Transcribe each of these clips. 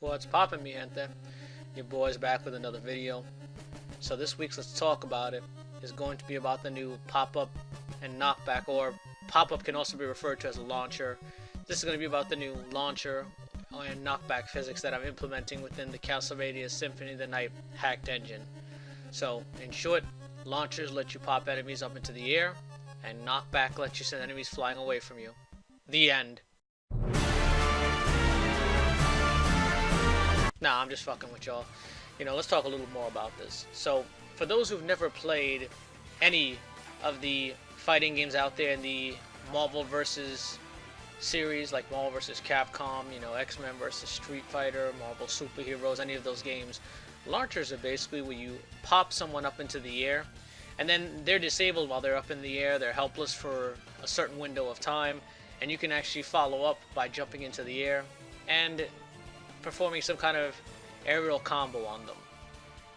What's poppin', mi gente? Your boy's back with another video. So this week's Let's Talk About It is going to be about the new pop-up and knockback, or pop-up can also be referred to as a launcher. This is going to be about the new launcher and knockback physics that I'm implementing within the Castlevania Symphony of the Night hacked engine. So, in short, launchers let you pop enemies up into the air, and knockback lets you send enemies flying away from you. The end. Nah, I'm just fucking with y'all. Let's talk a little more about this. So, for those who've never played any of the fighting games out there in the Marvel vs. series, like Marvel vs. Capcom, X-Men vs. Street Fighter, Marvel Superheroes, any of those games, launchers are basically where you pop someone up into the air, and then they're disabled while they're up in the air. They're helpless for a certain window of time, and you can actually follow up by jumping into the air and performing some kind of aerial combo on them.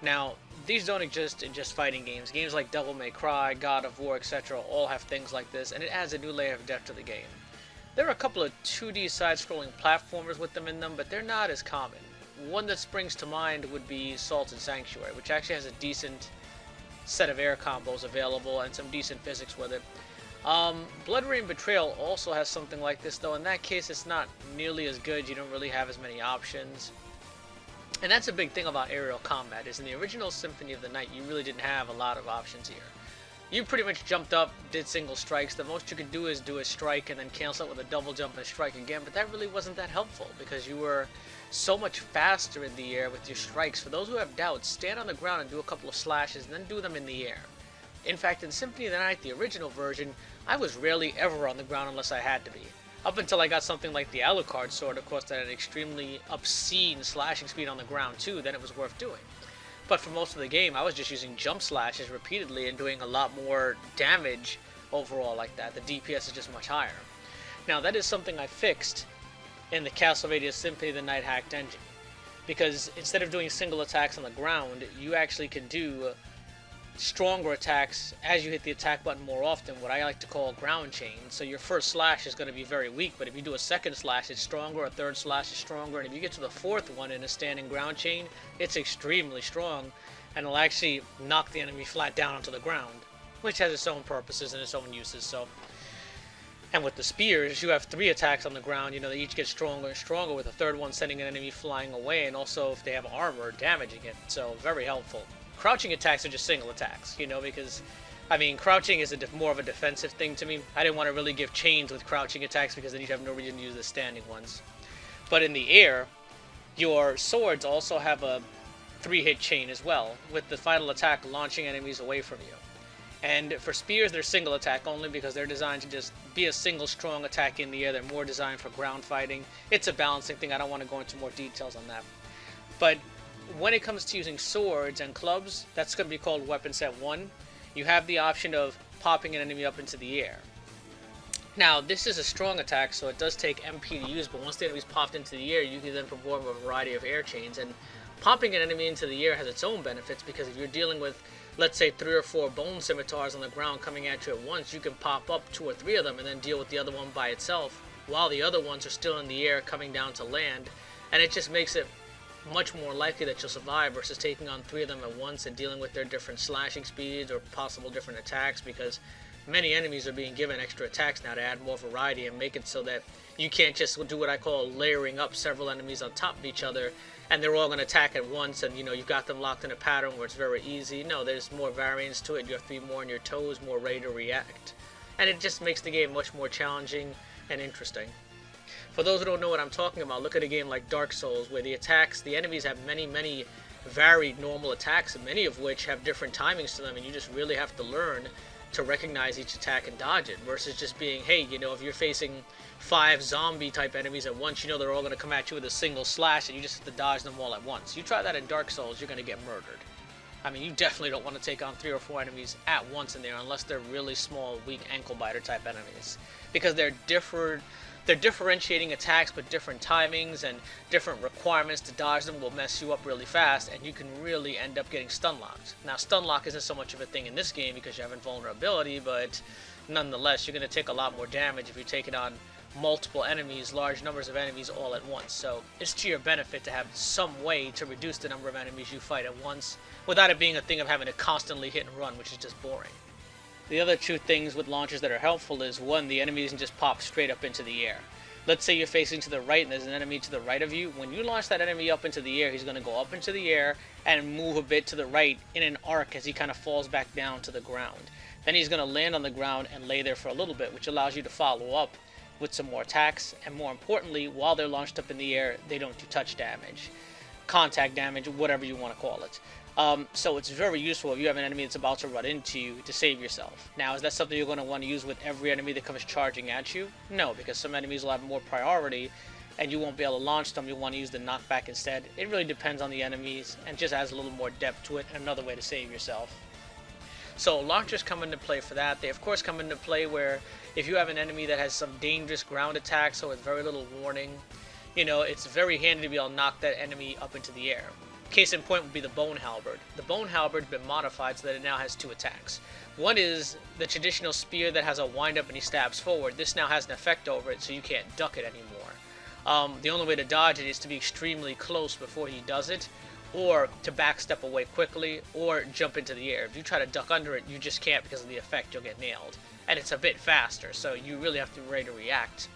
Now, these don't exist in just fighting games. Games like Devil May Cry, God of War, etc. all have things like this, and it adds a new layer of depth to the game. There are a couple of 2D side-scrolling platformers with them in them, but they're not as common. One that springs to mind would be SOTN Sanctuary, which actually has a decent set of air combos available and some decent physics with it. Blood Rain Betrayal also has something like this, though in that case it's not nearly as good. You don't really have as many options. And that's a big thing about aerial combat, is in the original Symphony of the Night you really didn't have a lot of options here. You pretty much jumped up, did single strikes. The most you could do is do a strike and then cancel it with a double jump and strike again, but that really wasn't that helpful because you were so much faster in the air with your strikes. For those who have doubts, stand on the ground and do a couple of slashes and then do them in the air. In fact, in Symphony of the Night, the original version, I was rarely ever on the ground unless I had to be. Up until I got something like the Alucard sword, of course, that had an extremely obscene slashing speed on the ground too, then it was worth doing. But for most of the game, I was just using jump slashes repeatedly and doing a lot more damage overall like that. The DPS is just much higher. Now, that is something I fixed in the Castlevania Symphony of the Night hacked engine. Because instead of doing single attacks on the ground, you actually can do stronger attacks as you hit the attack button more often, what I like to call ground chain. So your first slash is going to be very weak, but if you do a second slash, it's stronger, a third slash is stronger, and if you get to the fourth one in a standing ground chain, it's extremely strong, and it'll actually knock the enemy flat down onto the ground, which has its own purposes and its own uses. So, and with the spears, you have 3 attacks on the ground, they each get stronger and stronger, with the third one sending an enemy flying away, and also if they have armor, damaging it, so very helpful. Crouching attacks are just single attacks, because, crouching is more of a defensive thing to me. I didn't want to really give chains with crouching attacks because then you'd have no reason to use the standing ones. But in the air, your swords also have a 3-hit chain as well, with the final attack launching enemies away from you. And for spears, they're single attack only because they're designed to just be a single strong attack in the air. They're more designed for ground fighting. It's a balancing thing. I don't want to go into more details on that. But when it comes to using swords and clubs, that's going to be called Weapon Set 1. You have the option of popping an enemy up into the air. Now, this is a strong attack, so it does take MP to use, but once the enemy's popped into the air, you can then perform a variety of air chains. And popping an enemy into the air has its own benefits, because if you're dealing with, let's say, 3 or 4 bone scimitars on the ground coming at you at once, you can pop up 2 or 3 of them and then deal with the other one by itself, while the other ones are still in the air coming down to land. And it just makes it much more likely that you'll survive versus taking on 3 of them at once and dealing with their different slashing speeds or possible different attacks, because many enemies are being given extra attacks now to add more variety and make it so that you can't just do what I call layering up several enemies on top of each other and they're all going to attack at once and you've got them locked in a pattern where it's very easy. No, there's more variance to it. You have to be more on your toes, more ready to react, and it just makes the game much more challenging and interesting. For those who don't know what I'm talking about, look at a game like Dark Souls, where the enemies have many varied normal attacks, and many of which have different timings to them, and you just really have to learn to recognize each attack and dodge it, versus just being, hey, if you're facing 5 zombie type enemies at once, they're all going to come at you with a single slash, and you just have to dodge them all at once. You try that in Dark Souls, you're going to get murdered. You definitely don't want to take on 3 or 4 enemies at once in there, unless they're really small, weak ankle biter type enemies, because they're differentiating attacks with different timings and different requirements to dodge them will mess you up really fast, and you can really end up getting stun locked. Now, stun lock isn't so much of a thing in this game because you have invulnerability, but nonetheless, you're going to take a lot more damage if you take it on multiple enemies, large numbers of enemies all at once. So it's to your benefit to have some way to reduce the number of enemies you fight at once without it being a thing of having to constantly hit and run, which is just boring. The other two things with launchers that are helpful is, one, the enemy doesn't just pop straight up into the air. Let's say you're facing to the right and there's an enemy to the right of you. When you launch that enemy up into the air, he's going to go up into the air and move a bit to the right in an arc as he kind of falls back down to the ground. Then he's going to land on the ground and lay there for a little bit, which allows you to follow up with some more attacks. And more importantly, while they're launched up in the air, they don't do touch damage, contact damage, whatever you want to call it. So it's very useful if you have an enemy that's about to run into you to save yourself. Now, is that something you're going to want to use with every enemy that comes charging at you? No, because some enemies will have more priority and you won't be able to launch them. You'll want to use the knockback instead. It really depends on the enemies and just adds a little more depth to it and another way to save yourself. So launchers come into play for that. They of course come into play where if you have an enemy that has some dangerous ground attacks or with very little warning, you know, it's very handy to be able to knock that enemy up into the air. Case in point would be the Bone Halberd. The Bone Halberd's been modified so that it now has two attacks. One is the traditional spear that has a wind up and he stabs forward. This now has an effect over it so you can't duck it anymore. The only way to dodge it is to be extremely close before he does it, or to backstep away quickly, or jump into the air. If you try to duck under it, you just can't because of the effect. You'll get nailed. And it's a bit faster, so you really have to be ready to react.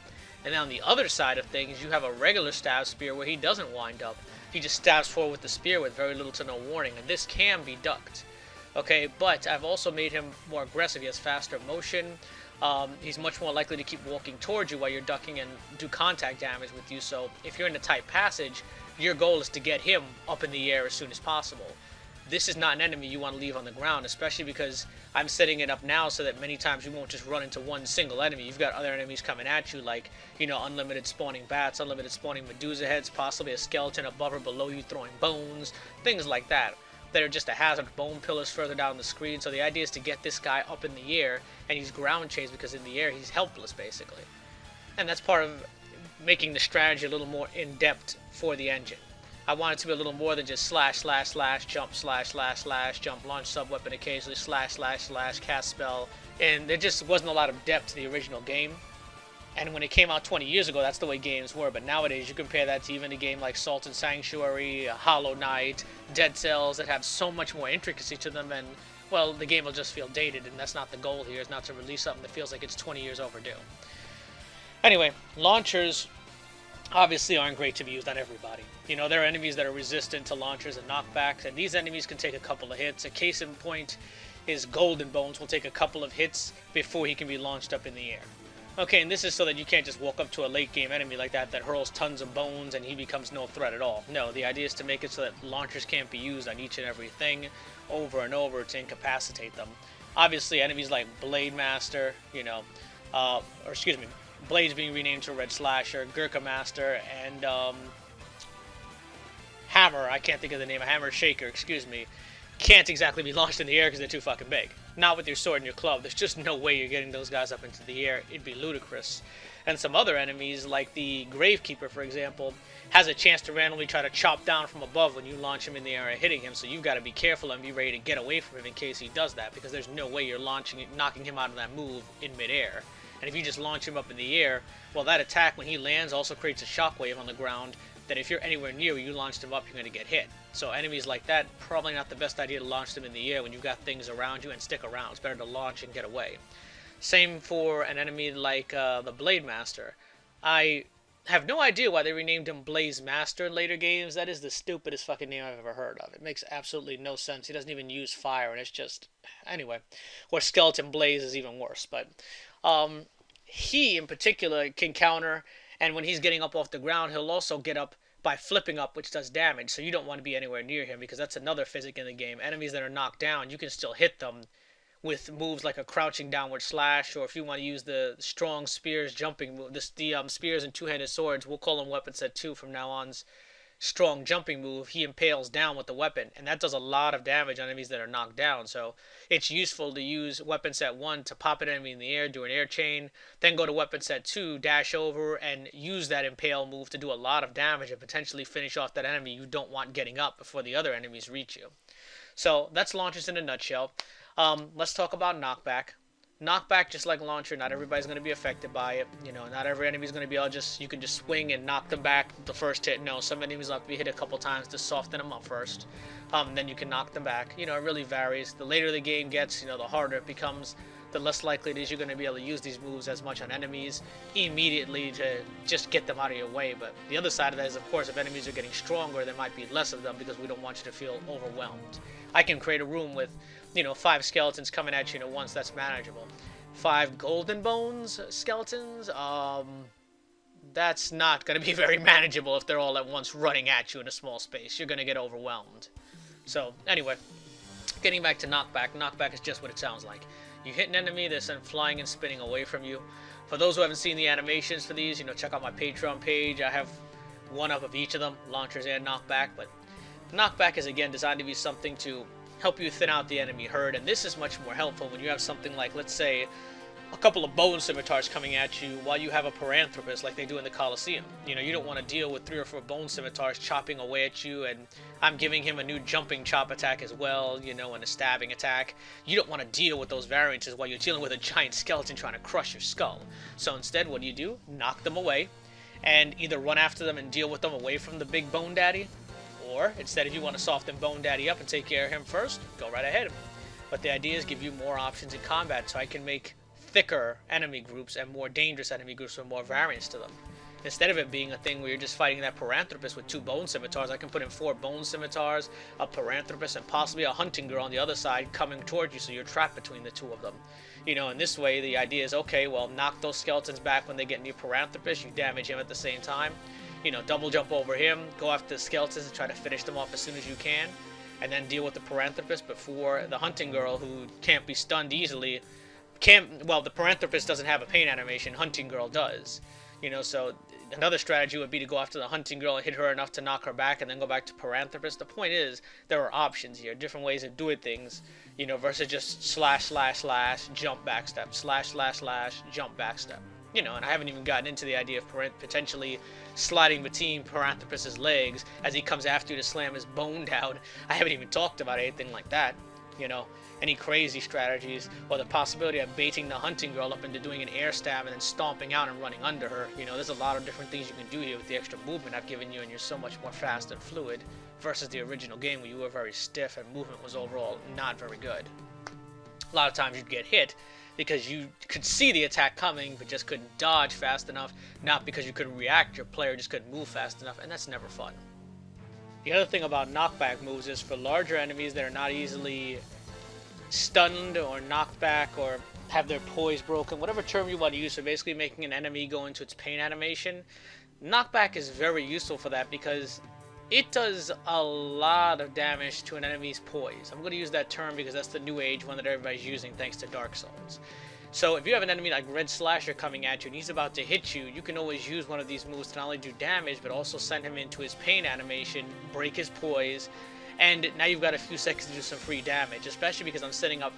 And then on the other side of things, you have a regular stab spear where he doesn't wind up. He just stabs forward with the spear with very little to no warning, and this can be ducked. Okay, but I've also made him more aggressive. He has faster motion. He's much more likely to keep walking towards you while you're ducking and do contact damage with you. So if you're in a tight passage, your goal is to get him up in the air as soon as possible. This is not an enemy you want to leave on the ground, especially because I'm setting it up now so that many times you won't just run into one single enemy. You've got other enemies coming at you, like, you know, unlimited spawning bats, unlimited spawning Medusa heads, possibly a skeleton above or below you throwing bones, things like that. That are just a hazard. Bone pillars further down the screen. So the idea is to get this guy up in the air, and he's ground chased because in the air he's helpless basically. And that's part of making the strategy a little more in-depth for the engine. I want it to be a little more than just slash, slash, slash, jump, slash, slash, slash, jump, launch sub-weapon occasionally, slash, slash, slash, cast spell. And there just wasn't a lot of depth to the original game. And when it came out 20 years ago, that's the way games were. But nowadays, you compare that to even a game like Salt and Sanctuary, Hollow Knight, Dead Cells, that have so much more intricacy to them. And, well, the game will just feel dated. And that's not the goal here, is not to release something that feels like it's 20 years overdue. Anyway, launchers obviously aren't great to be used on everybody. You know, there are enemies that are resistant to launchers and knockbacks, and these enemies can take a couple of hits. A case in point is Golden Bones will take a couple of hits before he can be launched up in the air. Okay, and this is so that you can't just walk up to a late game enemy like that hurls tons of bones and he becomes no threat at all. No, the idea is to make it so that launchers can't be used on each and every thing over and over to incapacitate them. Obviously, enemies like Blade Master, you know, Blade's being renamed to Red Slasher, Gurkha Master, and Hammer, I can't think of the name, Hammer Shaker, excuse me, can't exactly be launched in the air because they're too fucking big. Not with your sword and your club. There's just no way you're getting those guys up into the air. It'd be ludicrous. And some other enemies, like the Gravekeeper, for example, has a chance to randomly try to chop down from above when you launch him in the air and hitting him, so you've got to be careful and be ready to get away from him in case he does that, because there's no way you're knocking him out of that move in midair. And if you just launch him up in the air, well, that attack, when he lands, also creates a shockwave on the ground that if you're anywhere near where you launched him up, you're going to get hit. So enemies like that, probably not the best idea to launch them in the air when you've got things around you, and stick around. It's better to launch and get away. Same for an enemy like the Blade Master. I have no idea why they renamed him Blaze Master in later games. That is the stupidest fucking name I've ever heard of. It makes absolutely no sense. He doesn't even use fire, and it's just... Anyway. Or Skeleton Blaze is even worse, but... he, in particular, can counter, and when he's getting up off the ground, he'll also get up by flipping up, which does damage, so you don't want to be anywhere near him, because that's another physic in the game. Enemies that are knocked down, you can still hit them with moves like a crouching downward slash, or if you want to use the strong spears jumping move, the spears and two-handed swords, we'll call them weapon set 2 from now on's strong jumping move, he impales down with the weapon, and that does a lot of damage on enemies that are knocked down. So it's useful to use weapon set 1 to pop an enemy in the air, do an air chain, then go to weapon set 2, dash over, and use that impale move to do a lot of damage and potentially finish off that enemy you don't want getting up before the other enemies reach you. So that's launchers in a nutshell. Let's talk about knockback. Knockback, just like launcher, not everybody's going to be affected by it. You know, not every enemy's going to be all just, you can just swing and knock them back the first hit. No, some enemies will have to be hit a couple times to soften them up first. Then you can knock them back. You know, it really varies. The later the game gets, you know, the harder it becomes. The less likely it is you're going to be able to use these moves as much on enemies immediately to just get them out of your way. But the other side of that is, of course, if enemies are getting stronger, there might be less of them because we don't want you to feel overwhelmed. I can create a room with, you know, 5 skeletons coming at you at once. That's manageable. 5 golden bones skeletons, that's not going to be very manageable if they're all at once running at you in a small space. You're going to get overwhelmed. So, anyway, getting back to knockback. Knockback is just what it sounds like. You hit an enemy, they're sent flying and spinning away from you. For those who haven't seen the animations for these, you know, check out my Patreon page. I have one up of each of them, launchers and knockback. But knockback is, again, designed to be something to help you thin out the enemy herd, and this is much more helpful when you have something like, let's say, a couple of bone scimitars coming at you while you have a paranthropus like they do in the Colosseum. You know, you don't want to deal with 3 or 4 bone scimitars chopping away at you, and I'm giving him a new jumping chop attack as well, you know, and a stabbing attack. You don't want to deal with those variances while you're dealing with a giant skeleton trying to crush your skull. So instead, what do? Knock them away, and either run after them and deal with them away from the big bone daddy, or instead, if you want to soften Bone Daddy up and take care of him first, go right ahead. But the idea is give you more options in combat, so I can make thicker enemy groups and more dangerous enemy groups with more variance to them. Instead of it being a thing where you're just fighting that paranthropus with 2 bone scimitars, I can put in 4 bone scimitars, a paranthropus, and possibly a hunting girl on the other side coming towards you, so you're trapped between the 2 of them. You know, in this way, the idea is, okay, well, knock those skeletons back when they get near paranthropus, you damage him at the same time. You know, double jump over him, go after the skeletons and try to finish them off as soon as you can, and then deal with the paranthropus before the hunting girl, who can't be stunned easily, well, the paranthropus doesn't have a pain animation, hunting girl does. You know, so another strategy would be to go after the hunting girl and hit her enough to knock her back and then go back to paranthropus. The point is, there are options here, different ways of doing things, you know, versus just slash, slash, slash, jump back step, slash, slash, slash, jump back step. You know, and I haven't even gotten into the idea of potentially sliding between Paranthropus's legs as he comes after you to slam his bone down. I haven't even talked about anything like that, you know, any crazy strategies, or the possibility of baiting the hunting girl up into doing an air stab and then stomping out and running under her. You know, there's a lot of different things you can do here with the extra movement I've given you, and you're so much more fast and fluid versus the original game where you were very stiff and movement was overall not very good. A lot of times you'd get hit because you could see the attack coming but just couldn't dodge fast enough, not because you couldn't react, your player just couldn't move fast enough, and that's never fun. The other thing about knockback moves is for larger enemies that are not easily stunned or knocked back or have their poise broken, whatever term you want to use for basically making an enemy go into its pain animation, knockback is very useful for that because it does a lot of damage to an enemy's poise. I'm going to use that term because that's the new age one that everybody's using thanks to Dark Souls. So if you have an enemy like Red Slasher coming at you and he's about to hit you, you can always use one of these moves to not only do damage but also send him into his pain animation, break his poise, and now you've got a few seconds to do some free damage, especially because I'm setting up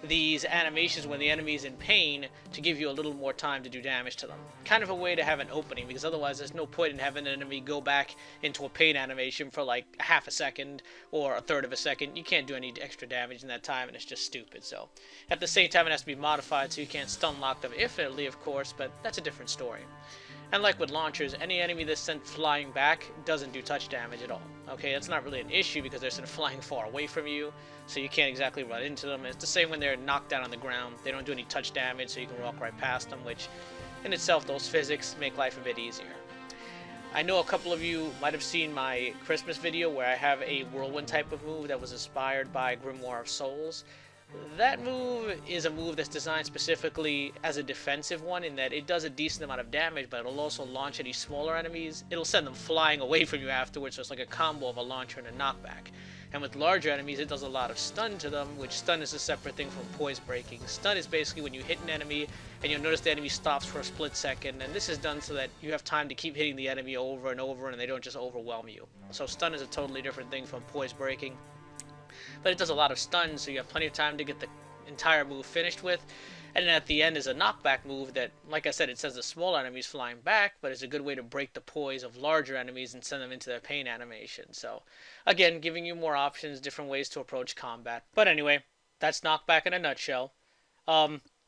these animations when the enemy is in pain to give you a little more time to do damage to them. Kind of a way to have an opening, because otherwise there's no point in having an enemy go back into a pain animation for like a half a second or a third of a second. You can't do any extra damage in that time, and it's just stupid. So at the same time, it has to be modified so you can't stun lock them infinitely, of course, but that's a different story. And like with launchers, any enemy that's sent flying back doesn't do touch damage at all. Okay, that's not really an issue because they're sent flying far away from you, so you can't exactly run into them. It's the same when they're knocked down on the ground. They don't do any touch damage, so you can walk right past them, which in itself, those physics make life a bit easier. I know a couple of you might have seen my Christmas video where I have a whirlwind type of move that was inspired by Grimoire of Souls. That move is a move that's designed specifically as a defensive one in that it does a decent amount of damage, but it'll also launch any smaller enemies. It'll send them flying away from you afterwards, so it's like a combo of a launcher and a knockback. And with larger enemies, it does a lot of stun to them, which stun is a separate thing from poise breaking. Stun is basically when you hit an enemy and you'll notice the enemy stops for a split second, and this is done so that you have time to keep hitting the enemy over and over and they don't just overwhelm you. So stun is a totally different thing from poise breaking. But it does a lot of stuns, so you have plenty of time to get the entire move finished with. And then at the end is a knockback move that, like I said, it sends the small enemies flying back, but it's a good way to break the poise of larger enemies and send them into their pain animation. So, again, giving you more options, different ways to approach combat. But anyway, that's knockback in a nutshell.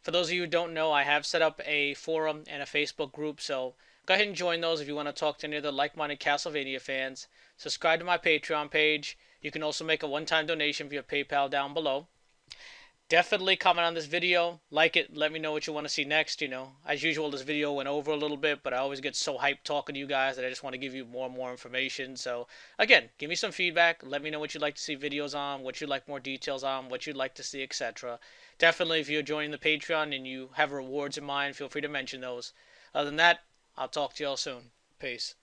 For those of you who don't know, I have set up a forum and a Facebook group, so go ahead and join those if you want to talk to any other like-minded Castlevania fans. Subscribe to my Patreon page. You can also make a one-time donation via PayPal down below. Definitely comment on this video, like it, let me know what you want to see next. As usual, this video went over a little bit, but I always get so hyped talking to you guys that I just want to give you more and more information. So again, give me some feedback, let me know what you'd like to see videos on, what you'd like more details on, what you'd like to see, etc. Definitely, if you're joining the Patreon and you have rewards in mind, feel free to mention those. Other than that, I'll talk to y'all soon. Peace.